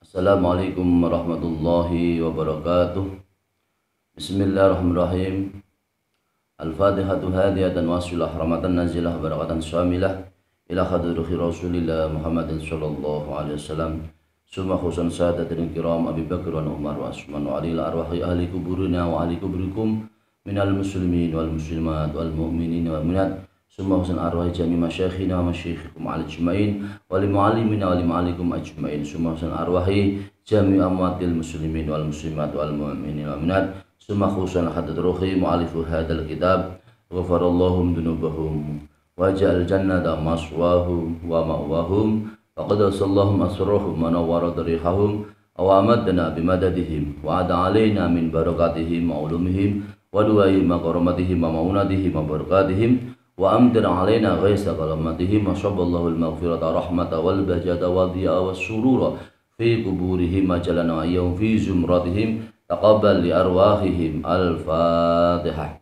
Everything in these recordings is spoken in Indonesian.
Assalamualaikum warahmatullahi wabarakatuh. Bismillahirrahmanirrahim. Al-Fatihatu hadiyatan wasilah rahmatan nazilah barakatan syamilah ila hadrati Rasulillah Muhammadin sallallahu alaihi wasallam. Summa khususan sadatul kiram Abi Bakar wa Umar wa Utsman wa Ali arwahi ahli kuburina wa ahli kuburikum minal muslimin wal muslimat wal mu'minin wal mu'minat. Summa khususan arwahi jami masyayikhina wa masyayikhikum al-ajma'in wa li mu'allimina wa li mu'allikum ajma'in. Summa khususan arwahi jami amwatil muslimin wal muslimat wal mu'minin wal mu'minat. Summa khususan hadat ruhi mu'alifu hadal kitab ghafarallahum dunubahum wa ja'al jannata maswahum wa ma'wahum wa qadasallahum asrahum wa nawwara darihahum wa amadna bimadadihim wa ada alaina min barakatihim wa ulumihim wa du'ai maqaramatihim wa ma'unatihim wa barakatihim wa amdir alaina ghaisa kalamatihim wa shabballahu al-maghfirata rahmata wal bahjata wa dhi'a wa surura fi kuburihim majalana yawm fi zumratihim taqabbal li arwahihim. Al-Fatihah.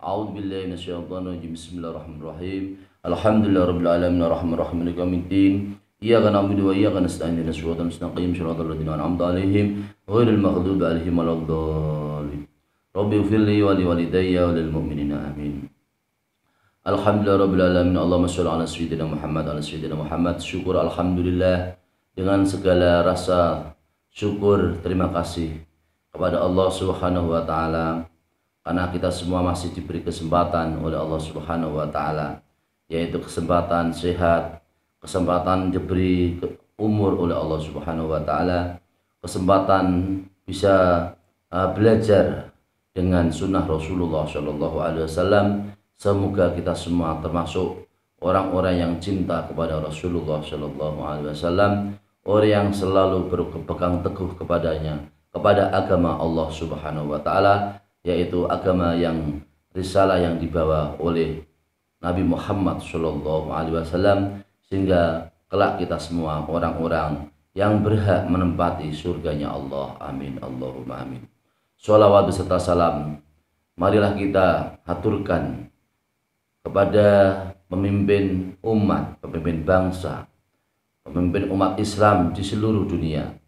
A'udzu billahi minasyaitonir rajim. Bismillahirrahmanirrahim. Alhamdulillahirabbil alamin arrahmanir rahim maliki yaumiddin. Iyyaka na'budu wa iyyaka nasta'in ihdinas siratal mustaqim siratal ladzina an'amta 'alaihim ghairil maghdubi 'alaihim waladdallin. Rabbi ighfirli wa li walidayya wa lil mu'minina amin. Alhamdulillahirabbil alamin. Allahumma shalli ala sayyidina Muhammad. Syukur alhamdulillah dengan segala rasa syukur terima kasih kepada Allah Subhanahu wa taala karena kita semua masih diberi kesempatan oleh Allah Subhanahu wa taala, yaitu kesempatan sehat, kesempatan diberi umur oleh Allah Subhanahu wa taala, kesempatan bisa belajar dengan sunnah Rasulullah Shallallahu alaihi wasallam. Semoga kita semua termasuk orang-orang yang cinta kepada Rasulullah Shallallahu alaihi wasallam, orang yang selalu berpegang teguh kepadanya, kepada agama Allah Subhanahu wa taala, yaitu agama yang risalah yang dibawa oleh Nabi Muhammad Shallallahu alaihi wasallam, sehingga kelak kita semua orang-orang yang berhak menempati surganya Allah. Amin Allahumma amin. Sholawat beserta salam marilah kita haturkan kepada pemimpin umat, pemimpin bangsa, pemimpin umat Islam di seluruh dunia,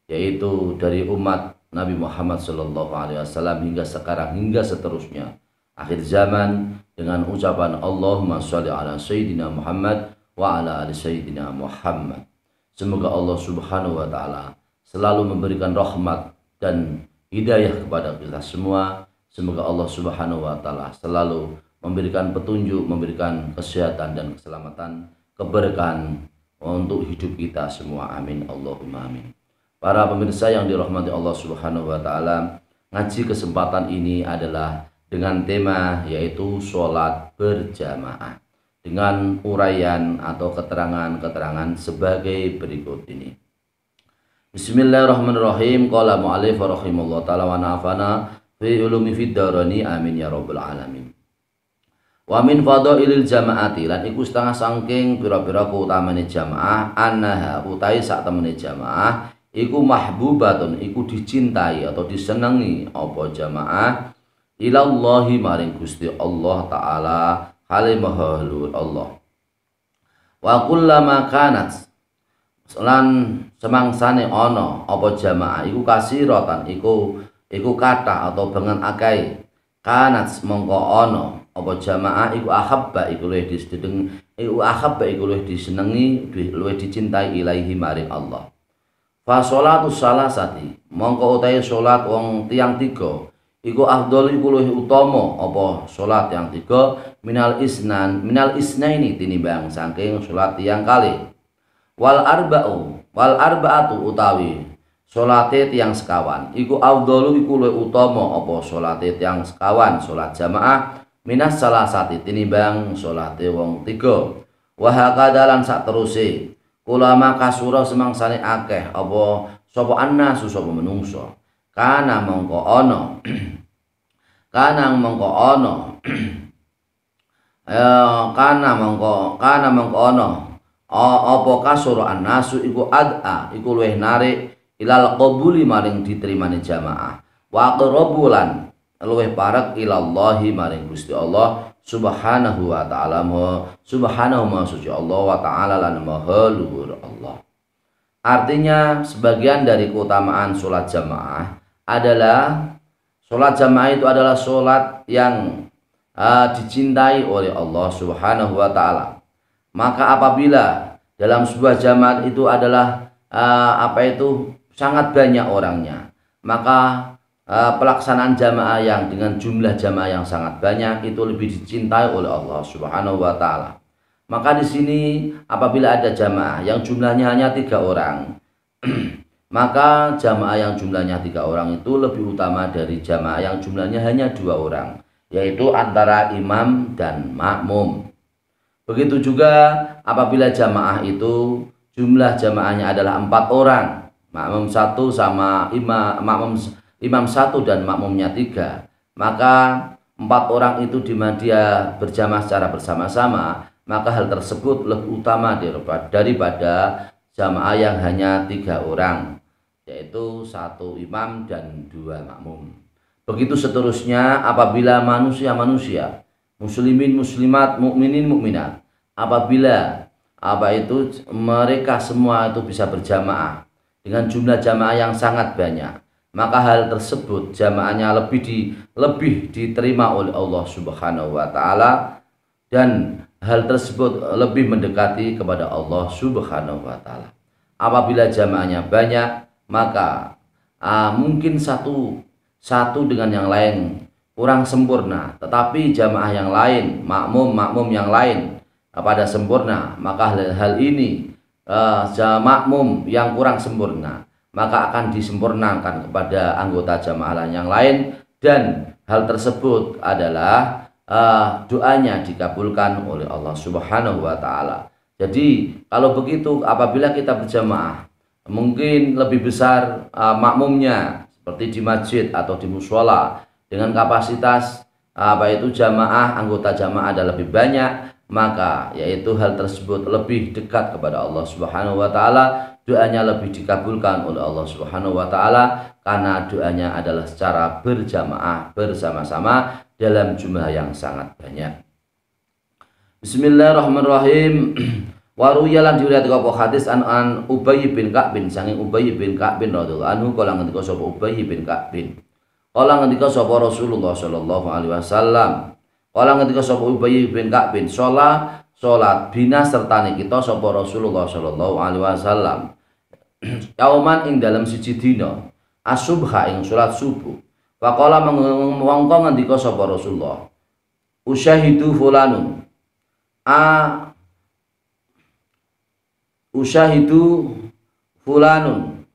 yaitu dari umat Nabi Muhammad Sallallahu Alaihi Wasallam hingga sekarang, hingga seterusnya akhir zaman, dengan ucapan Allahumma sholli ala Sayyidina Muhammad wa ala ali Sayyidina Muhammad. Semoga Allah Subhanahu wa taala selalu memberikan rahmat dan hidayah kepada kita semua. Semoga Allah Subhanahu wa taala selalu memberikan petunjuk, memberikan kesehatan dan keselamatan, keberkahan untuk hidup kita semua. Amin Allahumma amin. Para pemirsa yang dirahmati Allah Subhanahu wa taala, ngaji kesempatan ini adalah dengan tema yaitu sholat berjamaah, dengan uraian atau keterangan-keterangan sebagai berikut ini. Bismillahirrahmanirrahim. Qala mu'allif rahimahullah ta'ala wa nafana fi ulumi fid darani amin ya rabbal alamin. Wa min fadailil jamaati, lan iku setengah saking pira-pira kautamane jamaah, annaha utai sak temene jamaah iku mahbubatun, iku dicintai atau disenangi apa jamaah ilallahi maring Gusti Allah taala hale maha luhur Allah. Wa kullama kanat, lan semangsane ana apa jamaah iku kasiratan, iku kathah atau bengan akeh, kanat mongko ana apa jamaah iku ahabba, iku luwih disenengi, luwih dicintai ilaihi maring Allah. Fa sholatu salasati, mongko utahe salat wong tiang tiga iku afdhal, iku luwih utama apa salat yang tiga minal isnaini tinimbang saking salat tiang kali. Wal arba'atu utawi salate tiang sekawan iku afdhalu, iku luwih utama apa salate tiang sekawan salat jamaah minas salasati tinimbang salate wong tiga. Wa hakadalan sak teruse ulama kasura semangsane akeh apa sapa annasu sapa menungso, kana mongko ana kana mongko ana apa kasura annasu iku ad'a, iku luwih narik ilal qabuli maring diterimane jamaah, wa aqrabulan luwih parek ilallahi maring Gusti Allah Subhanahu wa ta'ala, subhanahu ma suci Allah wa ta'ala lan maha luhur Allah. Artinya sebagian dari keutamaan sholat jamaah adalah sholat jamaah itu adalah sholat yang dicintai oleh Allah Subhanahu wa Ta'ala. Maka apabila dalam sebuah jamaah itu adalah sangat banyak orangnya, maka pelaksanaan jamaah yang dengan jumlah jamaah yang sangat banyak itu lebih dicintai oleh Allah Subhanahu wa Ta'ala. Maka di sini apabila ada jamaah yang jumlahnya hanya 3 orang, maka jamaah yang jumlahnya 3 orang itu lebih utama dari jamaah yang jumlahnya hanya 2 orang, yaitu antara imam dan makmum. Begitu juga apabila jamaah itu jumlah jamaahnya adalah 4 orang, makmum 1 sama imam 1 dan makmumnya 3, maka 4 orang itu di mana dia berjamaah secara bersama-sama, maka hal tersebut lebih utama daripada jamaah yang hanya 3 orang, yaitu 1 imam dan 2 makmum. Begitu seterusnya apabila manusia-manusia, muslimin muslimat, mukminin mukminat, apabila mereka semua itu bisa berjamaah dengan jumlah jamaah yang sangat banyak, maka hal tersebut jamaahnya lebih diterima oleh Allah Subhanahu wa Ta'ala, dan hal tersebut lebih mendekati kepada Allah Subhanahu wa Ta'ala. Apabila jamaahnya banyak, maka mungkin satu dengan yang lain kurang sempurna, tetapi jamaah yang lain, makmum yang lain pada sempurna, maka hal ini makmum yang kurang sempurna maka akan disempurnakan kepada anggota jamaah yang lain, dan hal tersebut adalah doanya dikabulkan oleh Allah Subhanahu wa Ta'ala. Jadi kalau begitu apabila kita berjamaah mungkin lebih besar makmumnya seperti di masjid atau di mushola dengan kapasitas jamaah, anggota jamaah ada lebih banyak, maka yaitu hal tersebut lebih dekat kepada Allah Subhanahu wa Ta'ala, doanya lebih dikabulkan oleh Allah Subhanahu wa Ta'ala karena doanya adalah secara berjamaah bersama-sama dalam jumlah yang sangat banyak. Bismillahirrahmanirrahim. Waruya lan diriwayatake apa hadis an Ubay bin Ka'b saking Ubay bin Ka'b radhiyallahu anhu kala ngendika sapa Ubay bin Ka'b, kala ngendika sapa Rasulullah sallallahu alaihi wasallam, kala ngendika sapa Ubay bin Ka'b, salat bina sertane kita sapa Rasulullah sallallahu alaihi wasallam yauman ing dalam siji dina asubha ing salat subuh. Faqala mongko ngendika sapa Rasulullah, usyahidu fulanun usyahidu fulanun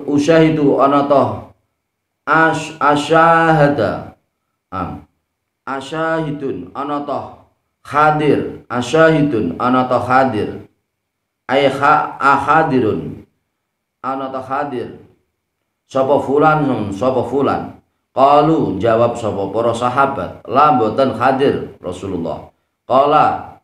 usyahidu anata asyahada asyahidun anata hadir asyahidun anata hadir ahadirun anata hadir sapa fulan sapa fulan. Qalu jawab sapa para sahabat, la mboten hadir Rasulullah. Qala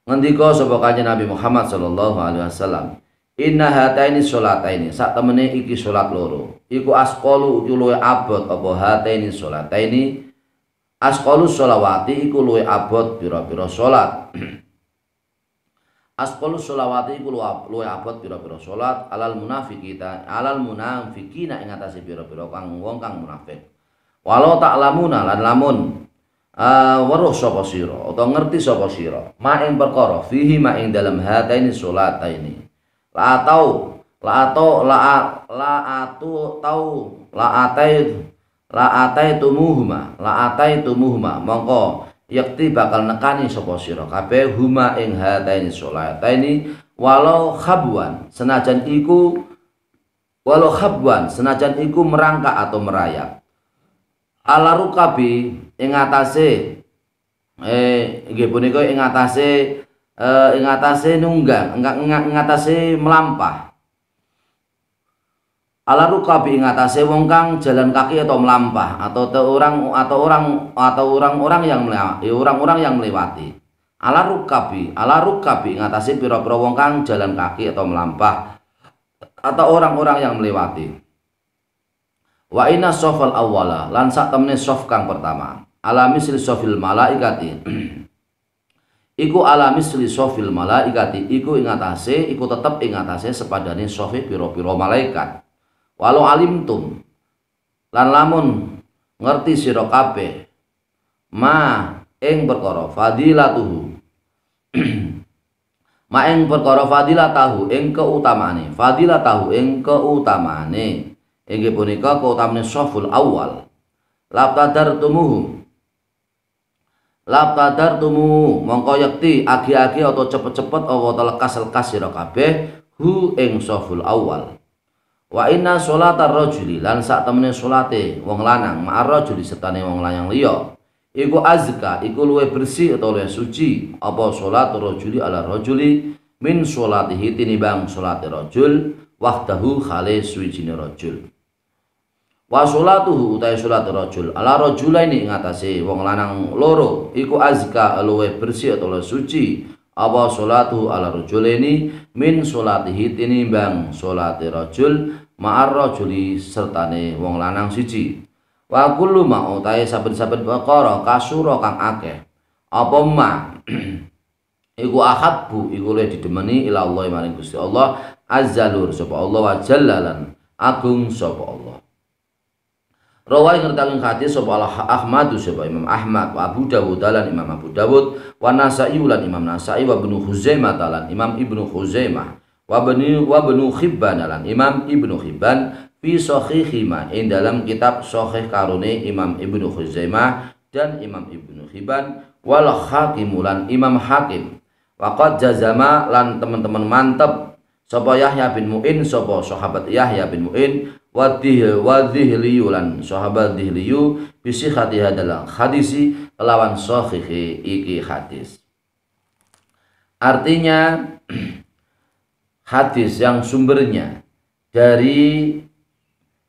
ngendika sapa kanjeng Nabi Muhammad sallallahu alaihi wasallam, inna hataini sholataini, sak temene iki salat loro iku asqalu luwih abot apa hataini sholataini, asqalu sholawati iku luwih abot pira-pira salat. Asqalu sholawati iku luwih abot pira-pira salat alal munafiqina ing atase pira-pira wong kang munafik. Walau ta'lamuna lan lamun weruh sapa sira utawa ngerti sapa sira ma ing perkara fihi ma ing dalam hataini sholataini la ataitumuhuma mongko yakti bakal nekani sapa sira kabeh huma ing hataini sholataini walau khabwan senajan iku merangkak atau merayap ala rukabi ing atase nggih punika ing atase nunggang ing atase melampah. Ala rukabi ing atase wong kang jalan kaki atau melampah atau orang-orang yang melewati. Ala rukabi ing atase pira-pira wong kang jalan kaki atau melampah atau orang-orang yang melewati. Wa inna shofal awwala lan sak temene shof kang pertama ala misli shofil malaikati iku ala misli sofil malaikati iku ingatase iku tetep ingatase sepadane sofi piro-piro malaikat. Walau alimtum lan lamun ngerti sira kabeh ma ing perkara fadilatuhu ma ing perkara fadilatahu ing keutamaane inggih punika keutamaane soful awal labtadartumuhu mongko yakti agi-agi atau cepet-cepet atau telekas-lekas sira kabeh hu ing soful awal. Wa inna sholatar rajuli lan sak temene salate wong lanang ma'ar rajuli sertane wong lanang liya iku azka iku luwih bersih atau luwih suci apa sholatur rajuli ala rajuli min sholatihi tinimbang salate rajul wahdahu khale suwijine rajul. Wa sholatuhu utai sholat rajul ala rajulaini ing atase wong lanang loro iku azka luwih bersih atau luwih suci apa sholatuhu ala rajulaini min sholatihi tinimbang sholate rajul ma'ar rajuli sertane wong lanang siji. Wa kullu ma utai saben-saben perkara kasura kang akeh apa ma iku ahabbu iku luwih didemeni ila Allah maring Gusti Allah azzalur sapa Allah wa jallalan agung sapa Allah. Rawai ngertaken hadis sapa Ahmad sapa Imam Ahmad wa Abu Dawud lan Imam Abu Dawud wa Nasa'i lan Imam Nasa'i wa Ibnu Khuzaimah lan Imam Ibnu Khuzaimah wa Ibnu Hibban lan Imam Ibnu Hibban fi sahihima ing dalam kitab sahih karone Imam Ibnu Khuzaimah dan Imam Ibnu Hibban wal Hakim lan Imam Hakim waqad jazama lan teman-teman mantep sapa Yahya bin Mu'in sapa sahabat Yahya bin Mu'in wa dhihliyu lan sahabat dhihliyu bisi hadis adalah hadisi lawan sahih iki hadis. Artinya hadis yang sumbernya dari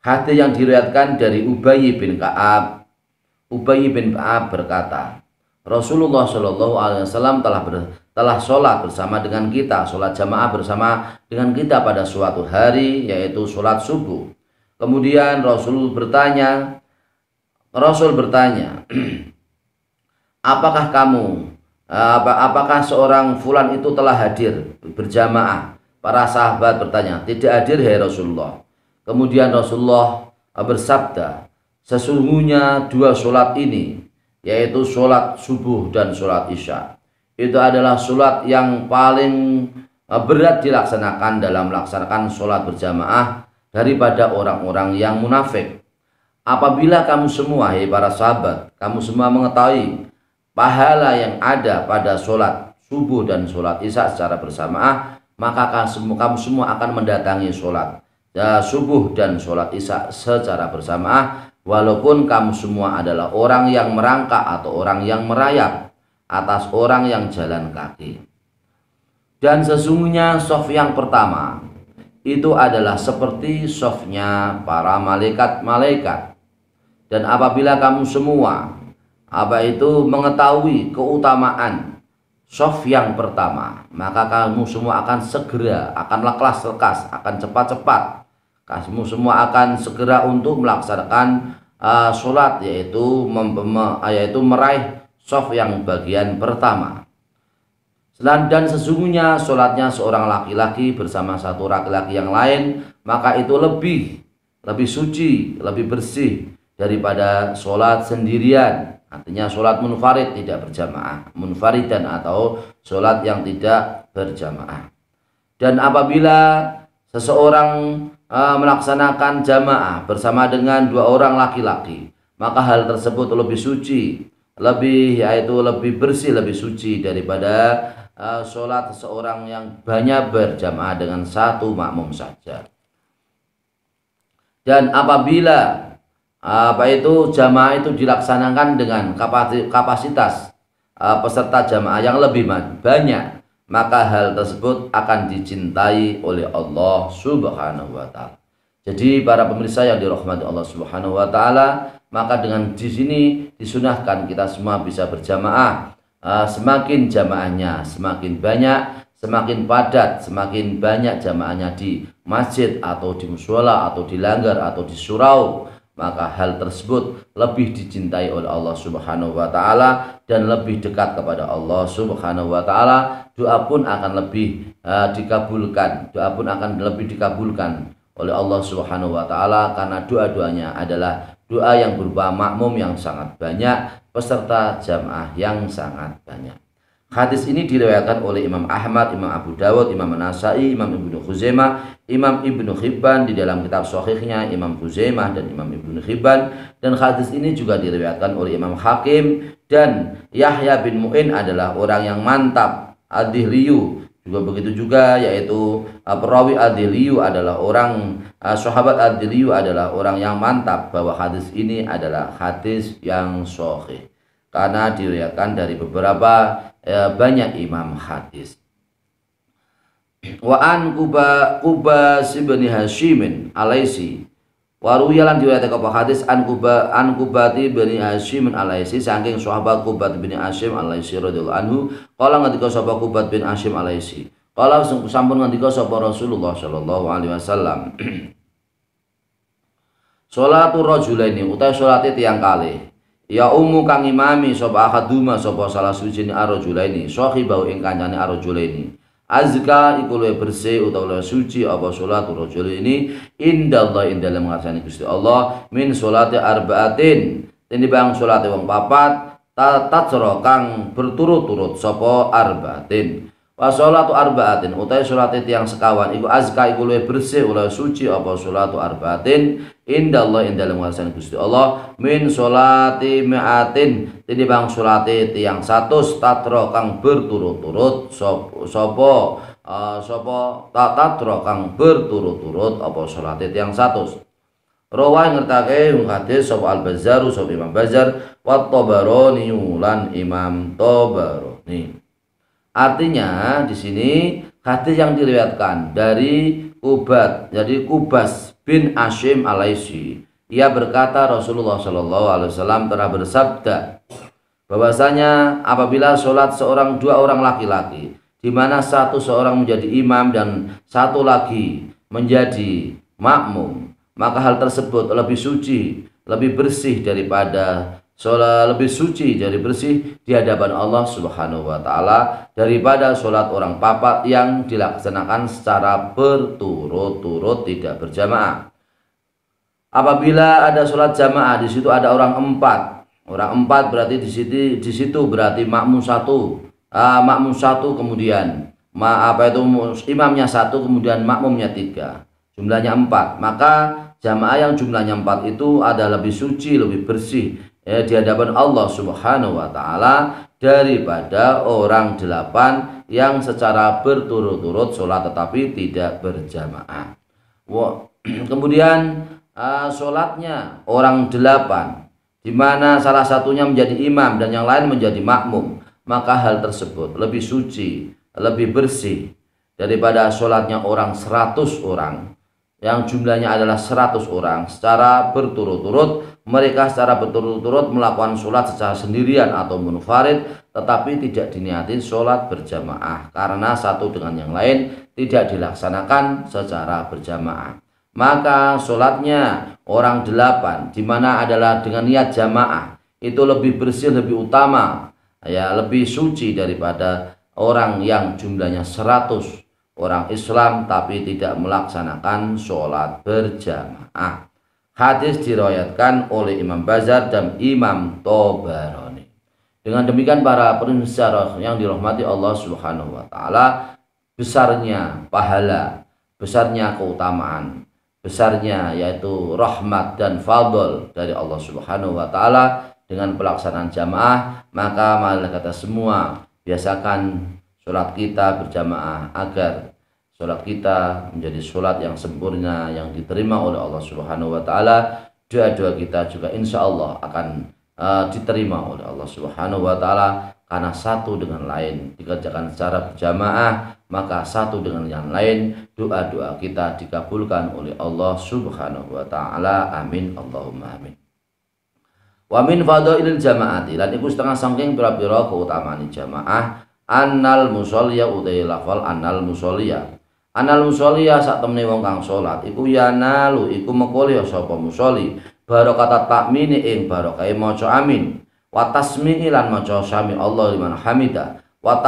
hadis yang diriwayatkan dari Ubay bin Ka'ab. Ubay bin Ka'ab berkata, Rasulullah Shallallahu Alaihi Wasallam telah sholat bersama dengan kita, sholat jamaah bersama dengan kita pada suatu hari, yaitu sholat subuh. Kemudian Rasul bertanya, apakah seorang fulan itu telah hadir berjamaah? Para sahabat bertanya, tidak hadir hai Rasulullah. Kemudian Rasulullah bersabda, sesungguhnya dua sholat ini, yaitu sholat subuh dan sholat isya, itu adalah sholat yang paling berat dilaksanakan dalam melaksanakan sholat berjamaah daripada orang-orang yang munafik. Apabila kamu semua, hai para sahabat, kamu semua mengetahui pahala yang ada pada sholat subuh dan sholat isya secara bersamaan, maka kamu semua akan mendatangi sholat subuh dan sholat isya secara bersamaan, walaupun kamu semua adalah orang yang merangkak atau orang yang merayap atas orang yang jalan kaki. Dan sesungguhnya shaf yang pertama itu adalah seperti shafnya para malaikat-malaikat. Dan apabila kamu semua mengetahui keutamaan shaf yang pertama, maka kamu semua akan segera, akan lekas, akan cepat-cepat. Kamu semua akan segera untuk melaksanakan sholat, yaitu meraih shaf yang bagian pertama. Dan sesungguhnya sholatnya seorang laki-laki bersama satu laki-laki yang lain, maka itu lebih suci, lebih bersih daripada sholat sendirian. Artinya sholat munfarid tidak berjamaah, munfaridan atau sholat yang tidak berjamaah. Dan apabila seseorang melaksanakan jamaah bersama dengan dua orang laki-laki, maka hal tersebut lebih suci, lebih bersih, lebih suci daripada sholat seseorang yang banyak berjamaah dengan satu makmum saja. Dan apabila jamaah itu dilaksanakan dengan kapasitas peserta jamaah yang lebih banyak, maka hal tersebut akan dicintai oleh Allah Subhanahu wa taala. Jadi para pemirsa yang dirahmati Allah Subhanahu wa taala, maka dengan di sini disunahkan kita semua bisa berjamaah. Semakin jamaahnya semakin banyak, semakin padat, semakin banyak jamaahnya di masjid atau di mushola atau di langgar atau di surau, maka hal tersebut lebih dicintai oleh Allah Subhanahu wa taala dan lebih dekat kepada Allah Subhanahu wa taala. Doa pun akan lebih dikabulkan. Doa pun akan lebih dikabulkan oleh Allah Subhanahu wa taala karena doa-doanya adalah doa yang berupa makmum yang sangat banyak, peserta jamaah yang sangat banyak. Hadis ini diriwayatkan oleh Imam Ahmad, Imam Abu Dawud, Imam An-Nasa'i, Imam Ibnu Khuzaimah, Imam Ibnu Hibban di dalam kitab Shahihnya, Imam Khuzaimah dan Imam Ibnu Hibban. Dan hadis ini juga diriwayatkan oleh Imam Hakim, dan Yahya bin Mu'in adalah orang yang mantap, adhliyu juga begitu juga, yaitu perawi adhliyu adalah orang sahabat adhliyu adalah orang yang mantap bahwa hadis ini adalah hadis yang sahih karena diriwayatkan dari beberapa banyak imam hadis. Wa an Qubas bin Hashim Alaisi waruyalan diriwayatkan apa hadis an Qubati bin Hashim Alaisi saking sahabat Qubat bin Hashim Alaisi radhiyallahu anhu qala ngendika sapa Qubat bin Hashim Alaisi qala sampun ngendika sapa Rasulullah sallallahu alaihi wasallam sholatul rajulaini utai salate tiyang kalih ya ummu kang imami sapa ahaduma sapa salah suci ar-rajulaini sahibau ing kancane ar-rajulaini azka iku luwih bersih utawa luwih suci apa sholatul rajulaini indallah ing dalem ngarsane Gusti Allah min sholati arbaatin tinimbang salate wong papat tatsara kang berturut-turut sapa arbaatin wa sholatu arbaatin utai salate tiyang sekawan iku azka iku luwih bersih luwih suci apa sholatu arbaatin indallah ing dalem ngarsane Gusti Allah min sholati mi'atin tinimbang salate tiyang 100 tatra kang berturut-turut sapa tatra kang berturut-turut apa salate tiyang 100. Rawah ngertake hadis sapa Al-Bazzar sapa Imam Bazzar wa Tabarani lan Imam Tabarani. Artinya di sini hadis yang diriwayatkan dari Qubas bin Hashim Alaisi, ia berkata Rasulullah Shallallahu Alaihi Wasallam telah bersabda bahwasanya apabila sholat dua orang laki-laki, di mana seorang menjadi imam dan satu lagi menjadi makmum, maka hal tersebut lebih suci, lebih bersih daripada sholat, lebih suci dari bersih di hadapan Allah Subhanahu wa taala daripada sholat orang papat yang dilaksanakan secara berturut-turut tidak berjamaah. Apabila ada sholat jamaah, di situ ada orang empat berarti di situ berarti makmum satu kemudian imamnya satu kemudian makmumnya 3, jumlahnya 4, maka jamaah yang jumlahnya 4 itu ada lebih suci, lebih bersih di hadapan Allah Subhanahu wa taala daripada orang 8 yang secara berturut-turut sholat tetapi tidak berjamaah. Kemudian sholatnya orang 8 di mana salah satunya menjadi imam dan yang lain menjadi makmum, maka hal tersebut lebih suci, lebih bersih daripada sholatnya orang 100 orang yang jumlahnya adalah 100 orang secara berturut-turut. Mereka secara berturut-turut melakukan sholat secara sendirian atau munfarid, tetapi tidak diniati sholat berjamaah karena satu dengan yang lain tidak dilaksanakan secara berjamaah. Maka sholatnya orang 8 di mana adalah dengan niat jamaah itu lebih bersih, lebih utama, ya lebih suci daripada orang yang jumlahnya 100 orang Islam tapi tidak melaksanakan sholat berjamaah. Hadis diriwayatkan oleh Imam Bazzar dan Imam Tabarani. Dengan demikian para pemirsa yang dirahmati Allah Subhanahu wa taala, besarnya pahala, besarnya keutamaan, besarnya yaitu rahmat dan fadl dari Allah Subhanahu wa taala dengan pelaksanaan jamaah, maka marilah kita semua biasakan sholat kita berjamaah agar sholat kita menjadi sholat yang sempurna, yang diterima oleh Allah Subhanahu wa taala. Doa-doa kita juga insya Allah akan diterima oleh Allah Subhanahu wa taala karena satu dengan lain dikerjakan secara berjamaah, maka satu dengan yang lain doa-doa kita dikabulkan oleh Allah Subhanahu wa taala. Amin Allahumma amin. Wa min fadailil jamaati lan iku setengah saking pira-pira keutamaan jamaah annal musolliya utai lafal annal musolliya. Anal musolliya sak temene wong kang salat iku yanalu iku mekole sapa musolli barokata takmini ing barokai maca amin, wa tasmi'i lan maca sami Allah liman hamida, wa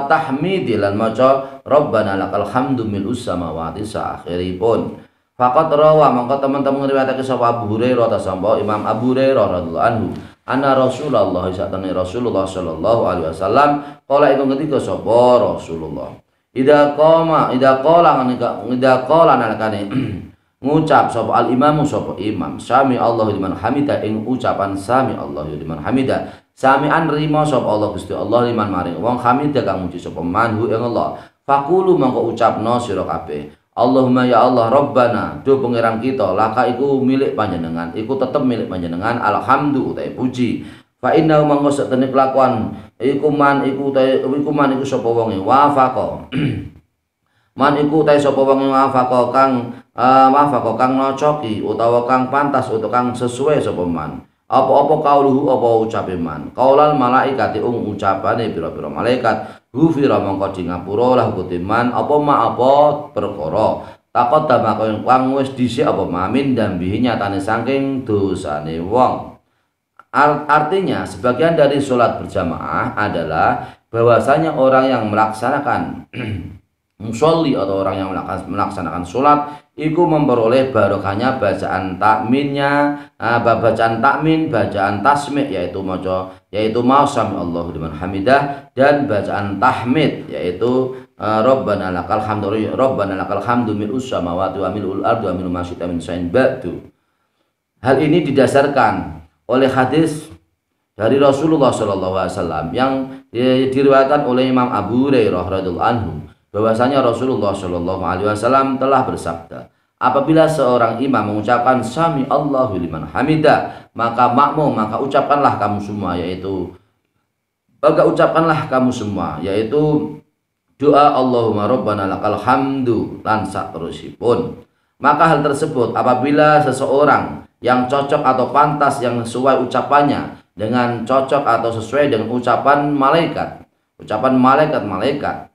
tahmidi lan maca rabbana lakal hamdu mil'us samawati saakhiripun. Faqat rawa mongko teman-teman ngriwayatake sapa Abu Hurairah ta sapa Imam Abu Hurairah radhiyallahu anhu anna Rasulullah satane Rasulullah sallallahu alaihi wasallam qala iku ngendika sapa Rasulullah idza qala nalikane ngucap sapa al imamu sapa imam sami Allahu liman hamida ing ucapan sami Allahu liman hamida sami an rima sapa Allah Gusti Allah liman maring wong hamida kang muji sapa manhu ing Allah faqulu mongko ucapno sira kabeh Allahumma ya Allah Rabbana do pangeran kita laka iku milik panjenengan iku tetep milik panjenengan alhamdu utai puji fa inna mangko setene kelakuan iku man iku sapa wonge wafaqa man iku utai sapa wonge wafaqa kang nocoki utawa kang pantas utawa kang sesuai sapa man apa-apa kauluhu apa ucape man qaulal malaikati ucapane pira-pira malaikat gufira mongko di ngapura lah kutiman apa ma apa perkara takot dama kang wis dhisik apa mamin dambihi nyatane saking dosane wong. Artinya sebagian dari sholat berjamaah adalah bahwasanya orang yang melaksanakan musolli atau orang yang melaksanakan sholat iku memperoleh barokahnya bacaan takminnya, bacaan takmin, bacaan tasmi' yaitu mau sami Allahu liman hamidah dan bacaan tahmid yaitu Rabbana lakal hamdu mil'us samawati wa mil'ul ardi wa mil'u ma syi'ta min syai'in ba'du. Hal ini didasarkan oleh hadis dari Rasulullah SAW yang diriwayatkan oleh Imam Abu Hurairah radhiyallahu anhu bahwasanya Rasulullah SAW telah bersabda, apabila seorang imam mengucapkan sami Allahu liman hamidah, maka makmum maka ucapkanlah kamu semua yaitu doa Allahumma rabbana lakal hamdu lan saterusipun. Maka hal tersebut apabila seseorang yang cocok atau pantas yang sesuai ucapannya dengan cocok atau sesuai dengan ucapan malaikat,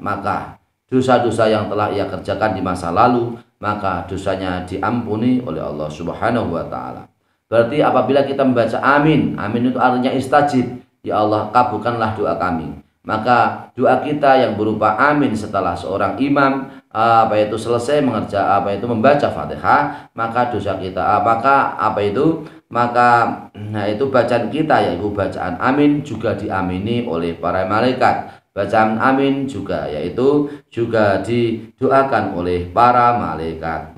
maka dosa-dosa yang telah ia kerjakan di masa lalu, maka dosanya diampuni oleh Allah Subhanahu wa Ta'ala. Berarti apabila kita membaca amin, amin itu artinya istajib, ya Allah kabulkanlah doa kami. Maka doa kita yang berupa amin setelah seorang imam selesai membaca Fatihah, maka dosa kita itu bacaan kita yaitu bacaan amin juga diamini oleh para malaikat. Bacaan amin juga didoakan oleh para malaikat.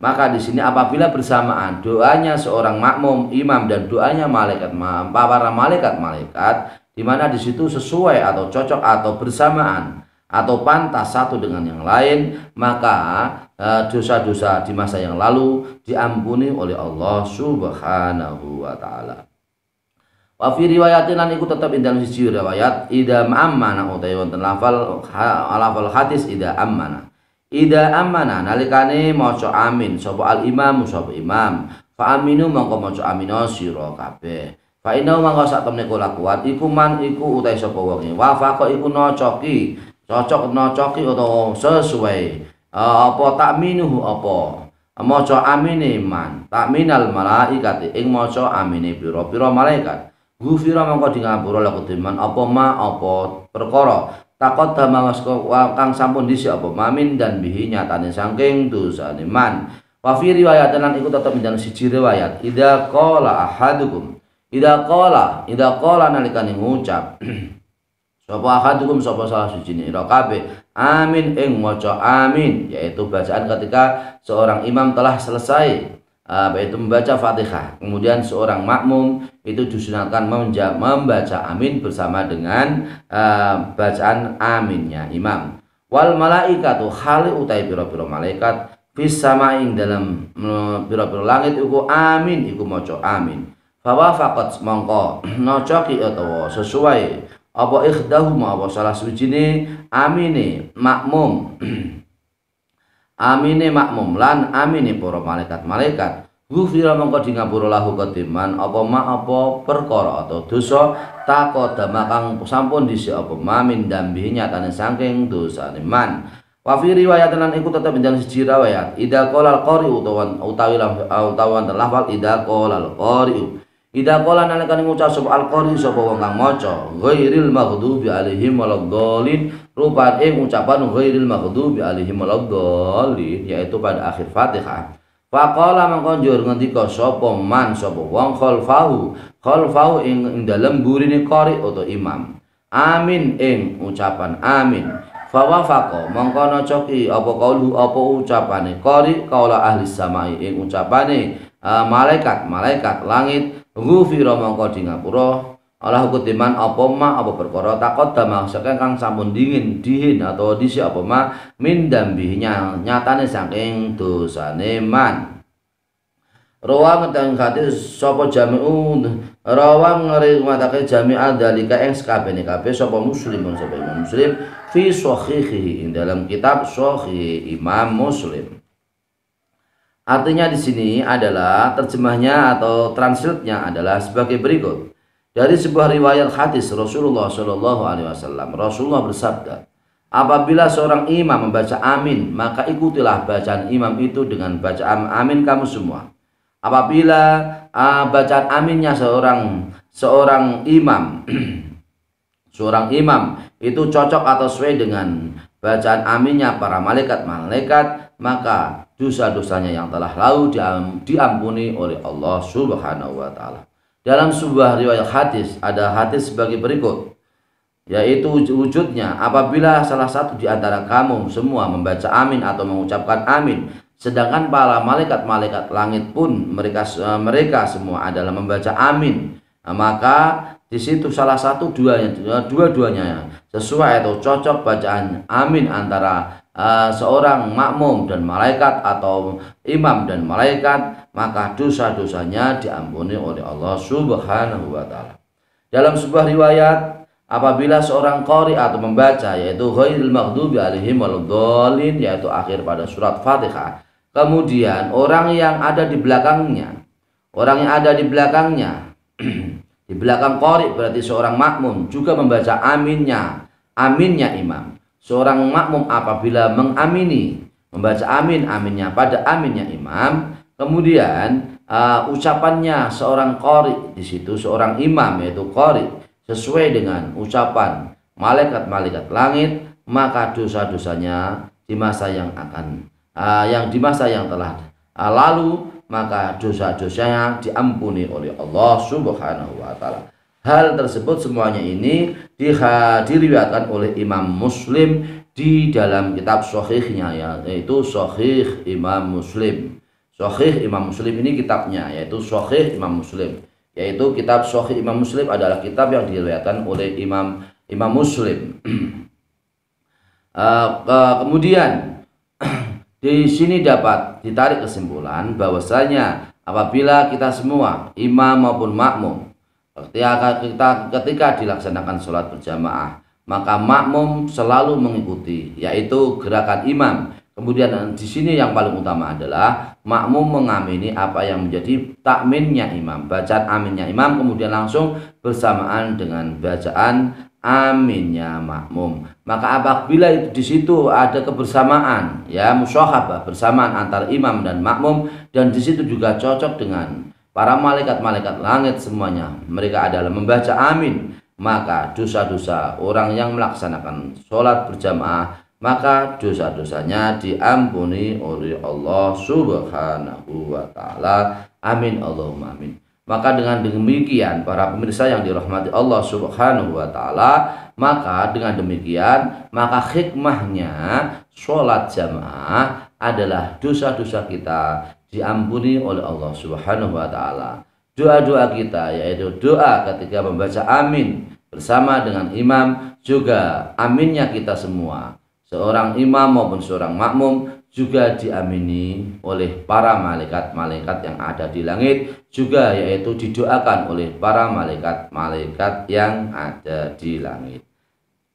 Maka di sini apabila bersamaan doanya seorang makmum imam dan doanya para malaikat, di mana di situ sesuai atau cocok atau bersamaan atau pantas satu dengan yang lain, maka dosa-dosa di masa yang lalu diampuni oleh Allah Subhanahu wa Ta'ala. Wa fi riwayatin lan iku tetep ing dalem siji riwayat ida ammana utawa wonten lafal hadis ida ammana nalikane maca amin sapa al imam fa aminu mongko maca amina sira kabeh fa inna mongko sak temne kelakuan iku man iku utahe sapa wonge wafaqa iku cocok nocoki utawa sesuai apa takminuhu apa maca amine man takminal malaikati ing maca amine pira-pira malaikat gufira mongko di ngapura laku timan apa perkara takot damas kang sampun dhisik apa mamin dan bihi nyatane saking dosane man. Wa fi riwayatan lan iku tetep menjadi siji riwayat idza qala nalikane ngucap sapa ahadukum sapa salah siji ira kabeh amin ing maca amin yaitu bacaan ketika seorang imam telah selesai yaitu membaca Fatihah, kemudian seorang makmum itu disunahkan membaca amin bersama dengan bacaan aminnya imam. Wal malaikatu khali utai pira-pira malaikat fis samaing dalam pira-pira langit iku amin iku maca amin. Fa wafaqat mongko nocoki utawa sesuai apa ikhdahuma apa salah suwijine amine makmum lan amine para malaikat gufira mongko di ngapura lahu ketiman apa perkara atau dosa takodama kang sampun dhisik apa mamin dambi nyatane saking dosane man. Wa fi riwayat lan iku tetep dalam siji riwayat idza qala al-qari utawi lafal idza qala al-qari idza qala nalikane ngucap sapa al-qari sapa wong kang maca ghairil maghdubi alaihim waladdallin rupane ucapan ghairil maghdubi alaihim waladdallin yaitu pada akhir Fatihah. Faqala mangko njur ngendika sapa man sapa wong khalfahu ing dalem burine qari utawa imam amin ing ucapan amin. Fawafaqa mongko nocoki apa kaulu apa ucapane qari kaula ahli samai ing ucapane malaikat langit ghufira mongko di ngapura Allah kutiman apa ma apa perkara taqaddama saking kang sampun dihin atau dhisik apa ma min dambinya nyatane saking dosane man. Rawa ngenteng hadis sapa jami'un rawa ngriwayatake jami'an dalika ing sakabehane kabeh sapa muslimun sapa Imam Muslim fi shahihihi ing dalam kitab Sahih Imam Muslim. Artinya di sini adalah terjemahnya atau translate-nya adalah sebagai berikut. Dari sebuah riwayat hadis Rasulullah Shallallahu alaihi wasallam, Rasulullah bersabda, apabila seorang imam membaca amin, maka ikutilah bacaan imam itu dengan bacaan amin kamu semua. Apabila bacaan aminnya seorang imam seorang imam itu cocok atau sesuai dengan bacaan aminnya para malaikat, maka dosa-dosanya yang telah lalu diampuni oleh Allah Subhanahu wa taala. Dalam sebuah riwayat hadis ada hadis sebagai berikut, yaitu wujudnya apabila salah satu di antara kamu semua membaca amin atau mengucapkan amin, sedangkan para malaikat langit pun mereka semua adalah membaca amin, maka di situ salah satu dua-duanya sesuai atau cocok bacaan amin antara seorang makmum dan malaikat atau imam dan malaikat, maka dosa-dosanya diampuni oleh Allah Subhanahu wa taala. Dalam sebuah riwayat apabila seorang qari atau membaca yaitu ghairil maghdubi alaihim waladdallin yaitu akhir pada surat Fatihah, kemudian orang yang ada di belakangnya di belakang qari berarti seorang makmum juga membaca aminnya imam. Seorang makmum apabila mengamini membaca aminnya pada aminnya imam, kemudian ucapannya seorang qari di situ seorang imam yaitu qari sesuai dengan ucapan malaikat langit, maka dosa-dosanya di masa yang telah lalu, maka dosa-dosanya diampuni oleh Allah Subhanahu wa taala. Hal tersebut semuanya ini diriwayatkan oleh Imam Muslim di dalam kitab sahihnya yaitu Sahih Imam Muslim. Sahih Imam Muslim ini kitabnya yaitu Sahih Imam Muslim. Yaitu kitab Sahih Imam Muslim adalah kitab yang diriwayatkan oleh Imam Muslim. Kemudian di sini dapat ditarik kesimpulan bahwasanya apabila kita semua imam maupun makmum ketika dilaksanakan sholat berjamaah, maka makmum selalu mengikuti yaitu gerakan imam. Kemudian di sini yang paling utama adalah makmum mengamini apa yang menjadi takminnya imam, bacaan aminnya imam, kemudian langsung bersamaan dengan bacaan aminnya makmum. Maka apabila itu di situ ada kebersamaan, ya musyahabah bersamaan antara imam dan makmum, dan di situ juga cocok dengan para malaikat langit semuanya, mereka adalah membaca amin, maka dosa-dosa orang yang melaksanakan sholat berjamaah, maka dosa-dosanya diampuni oleh Allah Subhanahu wa taala. Amin Allahumma amin. Maka dengan demikian para pemirsa yang dirahmati Allah Subhanahu wa taala, maka dengan demikian maka hikmahnya sholat jamaah adalah dosa-dosa kita diampuni oleh Allah Subhanahu wa taala. Doa-doa kita yaitu doa ketika membaca amin bersama dengan imam, juga aminnya kita semua, seorang imam maupun seorang makmum, juga diamini oleh para malaikat yang ada di langit, juga yaitu didoakan oleh para malaikat yang ada di langit.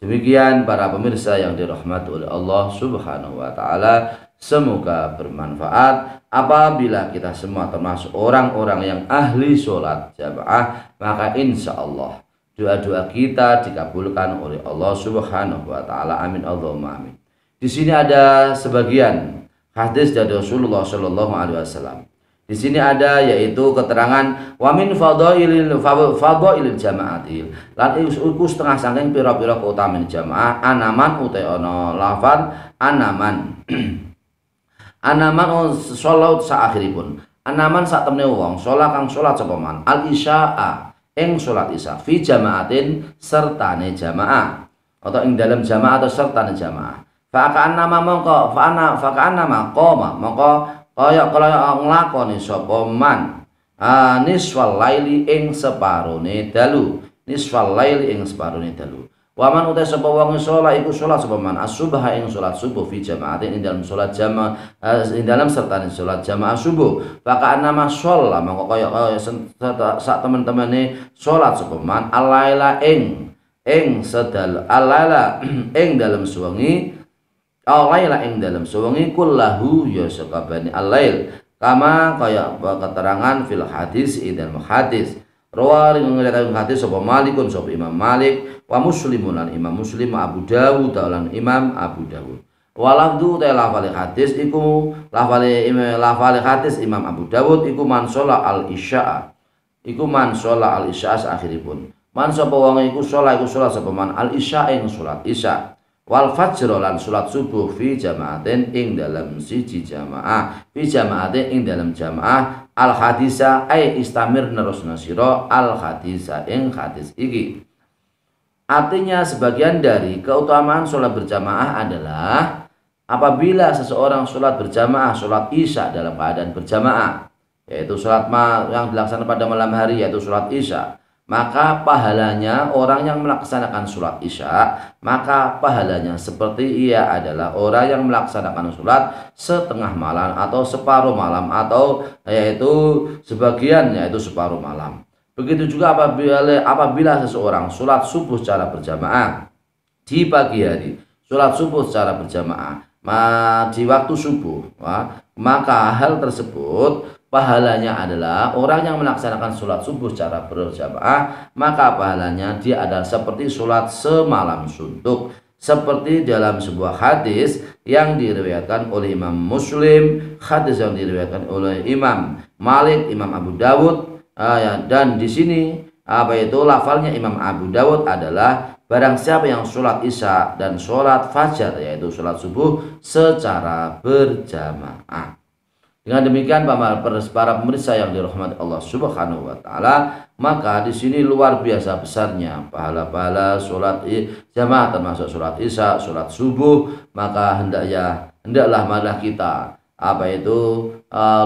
Demikian para pemirsa yang dirahmati oleh Allah Subhanahu wa taala, semoga bermanfaat. Apabila kita semua termasuk orang-orang yang ahli sholat jamaah, maka insya Allah doa-doa kita dikabulkan oleh Allah Subhanahu wa taala. Amin Allahumma amin. Di sini ada sebagian hadis dari Rasulullah Shallallahu Alaihi Wasallam. Di sini ada yaitu keterangan wa min fadhailil jamaatil. Lan iku setengah saking pira-pira keutamaan jamaah anaman utai ana lafal anaman. Anaman salat saakhiripun. Anaman sak temne wong salat kang salat sapa man al isya'a ing salat isya fi jamaatin sertane jamaah atau ing dalam jamaah atau sertane jamaah. Faka'annama mongko faka'annama qoma mongko kaya nglakoni sapa man nisfal laili ing separone dalu, nisfal laili ing separone dalu. Waman utai sapa wong salat iku salat sapa man as-subha ing salat subuh fi jamaatin ing dalam salat jamaah ing dalam sertane salat jamaah subuh. Faka'annama shalla mongko kaya sak teman-temane salat sapa man al-laila ing sedal al-laila ing dalam suwengi al-laila ing dalam suwengi kullahu ya sakabani al-lail kama kaya keterangan fil hadis dalam hadis rawari ngriwayatkan hadis sapa Malikun sapa Imam Malik wa Muslimun lan Imam Muslim Abu Dawud lan Imam Abu Dawud walafdu ta lafal hadis iku lafal hadis Imam Abu Dawud iku man sholat al-isya iku man sholat al-isya akhiripun man sapa wong iku sholat sapa man al-isya ing sholat isya wal fajr lan salat subuh fi jamaatin ing dalam siji jamaah fi jamaatin ing dalam jamaah al hadisa ai istamir nerusna sira al hadisa ing hadis iki. Artinya sebagian dari keutamaan salat berjamaah adalah apabila seseorang salat berjamaah salat isya dalam keadaan berjamaah yaitu salat yang dilaksanakan pada malam hari yaitu salat isya, maka pahalanya orang yang melaksanakan sholat isya, maka pahalanya seperti ia adalah orang yang melaksanakan sholat setengah malam atau separuh malam atau yaitu sebagian yaitu separuh malam. Begitu juga apabila seseorang sholat subuh secara berjamaah di pagi hari, sholat subuh secara berjamaah di waktu subuh, maka hal tersebut pahalanya adalah orang yang melaksanakan sholat subuh secara berjamaah, maka pahalanya dia adalah seperti sholat semalam suntuk. Seperti dalam sebuah hadis yang diriwayatkan oleh Imam Muslim, hadis yang diriwayatkan oleh Imam Malik, Imam Abu Dawud, dan di sini lafalnya Imam Abu Dawud adalah barang siapa yang sholat isya dan sholat fajar yaitu sholat subuh secara berjamaah. Dengan demikian para pemirsa yang dirahmati Allah Subhanahu wa taala, maka di sini luar biasa besarnya pahala-pahala salat jamaah termasuk salat isya, salat subuh, maka hendaklah marilah kita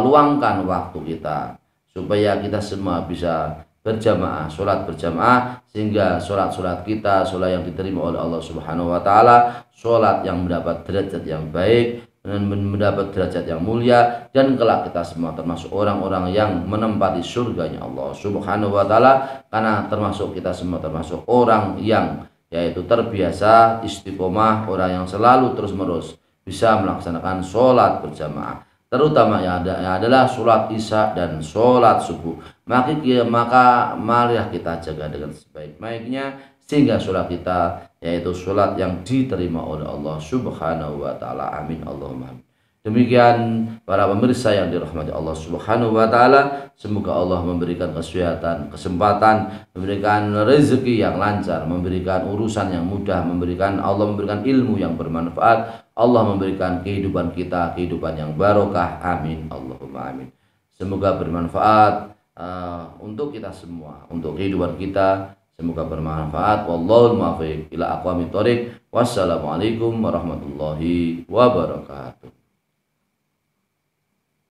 luangkan waktu kita supaya kita semua bisa berjamaah, sholat berjamaah sehingga sholat kita sholat yang diterima oleh Allah Subhanahu wa taala, sholat yang mendapat derajat yang baik dan mendapat derajat yang mulia, dan kelak kita semua termasuk orang-orang yang menempati surganya Allah Subhanahu wa taala, karena termasuk kita semua termasuk orang yang yaitu terbiasa istiqomah, orang yang selalu terus-menerus bisa melaksanakan sholat berjamaah, terutama yang adalah sholat isya dan sholat subuh. Maka marilah kita jaga dengan sebaik-baiknya sehingga sholat kita yaitu sholat yang diterima oleh Allah Subhanahu wa taala. Amin Allahumma amin. Demikian para pemirsa yang dirahmati Allah Subhanahu wa taala, semoga Allah memberikan kesehatan, kesempatan, memberikan rezeki yang lancar, memberikan urusan yang mudah, Allah memberikan ilmu yang bermanfaat, Allah memberikan kehidupan kita kehidupan yang barokah. Amin Allahumma amin. Semoga bermanfaat untuk kita semua, untuk kehidupan kita. Semoga bermanfaat. Wallahul muwaffiq ila aqwamit thoriq. Wassalamualaikum warahmatullahi wabarakatuh.